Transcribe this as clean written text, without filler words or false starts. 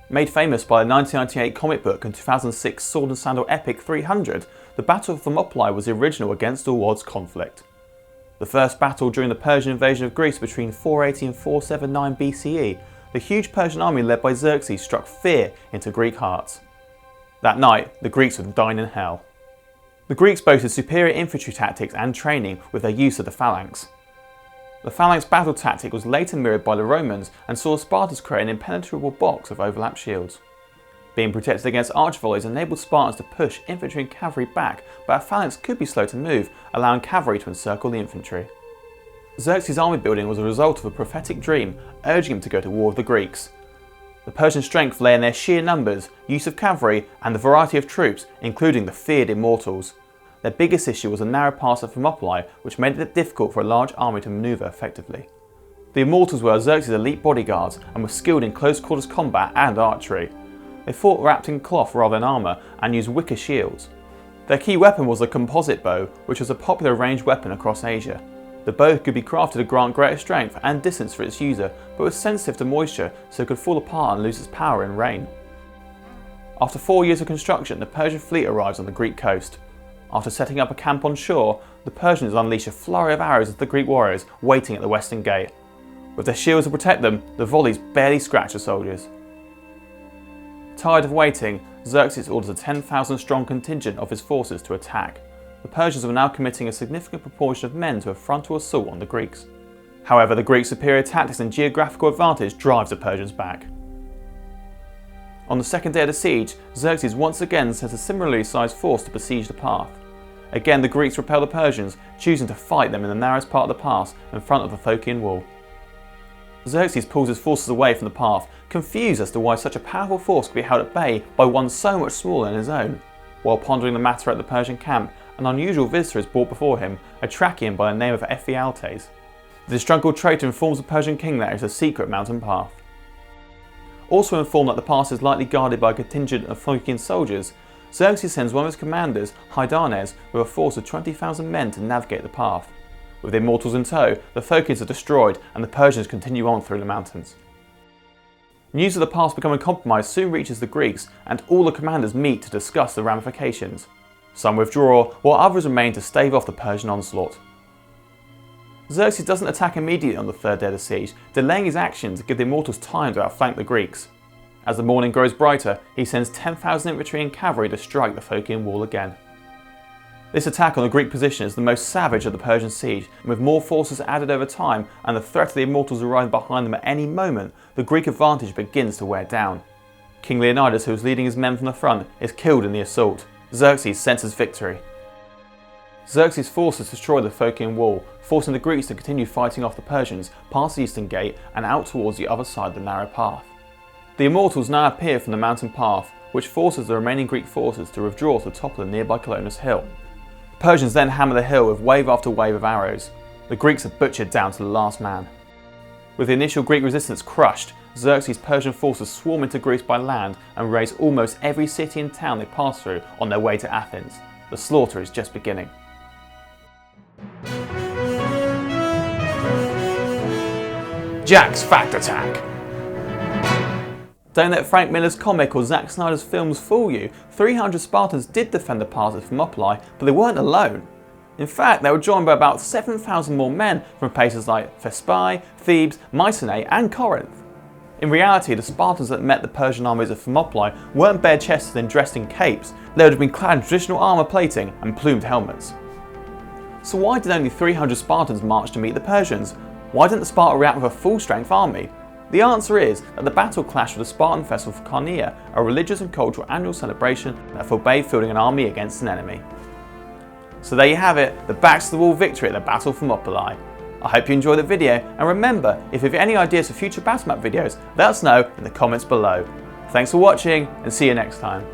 Made famous by the 1998 comic book and 2006 sword and sandal epic 300, the Battle of Thermopylae was the original against all odds conflict. The first battle during the Persian invasion of Greece between 480 and 479 BCE, the huge Persian army led by Xerxes struck fear into Greek hearts. That night, the Greeks would dine in hell. The Greeks boasted superior infantry tactics and training with their use of the phalanx. The phalanx battle tactic was later mirrored by the Romans and saw Spartans create an impenetrable box of overlapped shields. Being protected against arch volleys enabled Spartans to push infantry and cavalry back, but a phalanx could be slow to move, allowing cavalry to encircle the infantry. Xerxes' army building was a result of a prophetic dream, urging him to go to war with the Greeks. The Persian strength lay in their sheer numbers, use of cavalry, and the variety of troops, including the feared immortals. Their biggest issue was a narrow pass at Thermopylae, which made it difficult for a large army to manoeuvre effectively. The immortals were Xerxes' elite bodyguards and were skilled in close quarters combat and archery. They fought wrapped in cloth rather than armour and used wicker shields. Their key weapon was the composite bow, which was a popular ranged weapon across Asia. The bow could be crafted to grant greater strength and distance for its user, but was sensitive to moisture, so it could fall apart and lose its power in rain. After 4 years of construction, the Persian fleet arrives on the Greek coast. After setting up a camp on shore, the Persians unleash a flurry of arrows at the Greek warriors waiting at the western gate. With their shields to protect them, the volleys barely scratch the soldiers. Tired of waiting, Xerxes orders a 10,000 strong contingent of his forces to attack. The Persians were now committing a significant proportion of men to a frontal assault on the Greeks. However, the Greeks' superior tactics and geographical advantage drives the Persians back. On the second day of the siege, Xerxes once again sends a similarly sized force to besiege the path. Again, the Greeks repel the Persians, choosing to fight them in the narrowest part of the pass in front of the Phocian Wall. Xerxes pulls his forces away from the path, confused as to why such a powerful force could be held at bay by one so much smaller than his own. While pondering the matter at the Persian camp, an unusual visitor is brought before him, a Thracian by the name of Ephialtes. The disgruntled traitor informs the Persian king that it is a secret mountain path. Also informed that the pass is likely guarded by a contingent of Phocian soldiers, Xerxes sends one of his commanders, Hydarnes, with a force of 20,000 men to navigate the path. With the immortals in tow, the Phocians are destroyed and the Persians continue on through the mountains. News of the pass becoming compromised soon reaches the Greeks, and all the commanders meet to discuss the ramifications. Some withdraw, while others remain to stave off the Persian onslaught. Xerxes doesn't attack immediately on the third day of the siege, delaying his action to give the immortals time to outflank the Greeks. As the morning grows brighter, he sends 10,000 infantry and cavalry to strike the Phocian Wall again. This attack on the Greek position is the most savage of the Persian siege, and with more forces added over time and the threat of the immortals arriving behind them at any moment, the Greek advantage begins to wear down. King Leonidas, who was leading his men from the front, is killed in the assault. Xerxes senses victory. Xerxes' forces destroy the Phocian Wall, forcing the Greeks to continue fighting off the Persians past the eastern gate and out towards the other side of the narrow path. The immortals now appear from the mountain path, which forces the remaining Greek forces to withdraw to the top of the nearby Kolonos hill. The Persians then hammer the hill with wave after wave of arrows. The Greeks are butchered down to the last man. With the initial Greek resistance crushed, Xerxes' Persian forces swarm into Greece by land and raze almost every city and town they pass through on their way to Athens. The slaughter is just beginning. Jack's Fact Attack. Don't let Frank Miller's comic or Zack Snyder's films fool you. 300 Spartans did defend the pass at Thermopylae, but they weren't alone. In fact, they were joined by about 7,000 more men from places like Thespae, Thebes, Mycenae and Corinth. In reality, the Spartans that met the Persian armies at Thermopylae weren't bare-chested and dressed in capes. They would have been clad in traditional armour plating and plumed helmets. So why did only 300 Spartans march to meet the Persians? Why didn't Sparta react with a full-strength army? The answer is that the battle clashed with the Spartan festival for Carnea, a religious and cultural annual celebration that forbade fielding an army against an enemy. So there you have it, the backs-to-the-wall victory at the Battle of Thermopylae. I hope you enjoyed the video, and remember, if you have any ideas for future battle map videos, let us know in the comments below. Thanks for watching, and see you next time.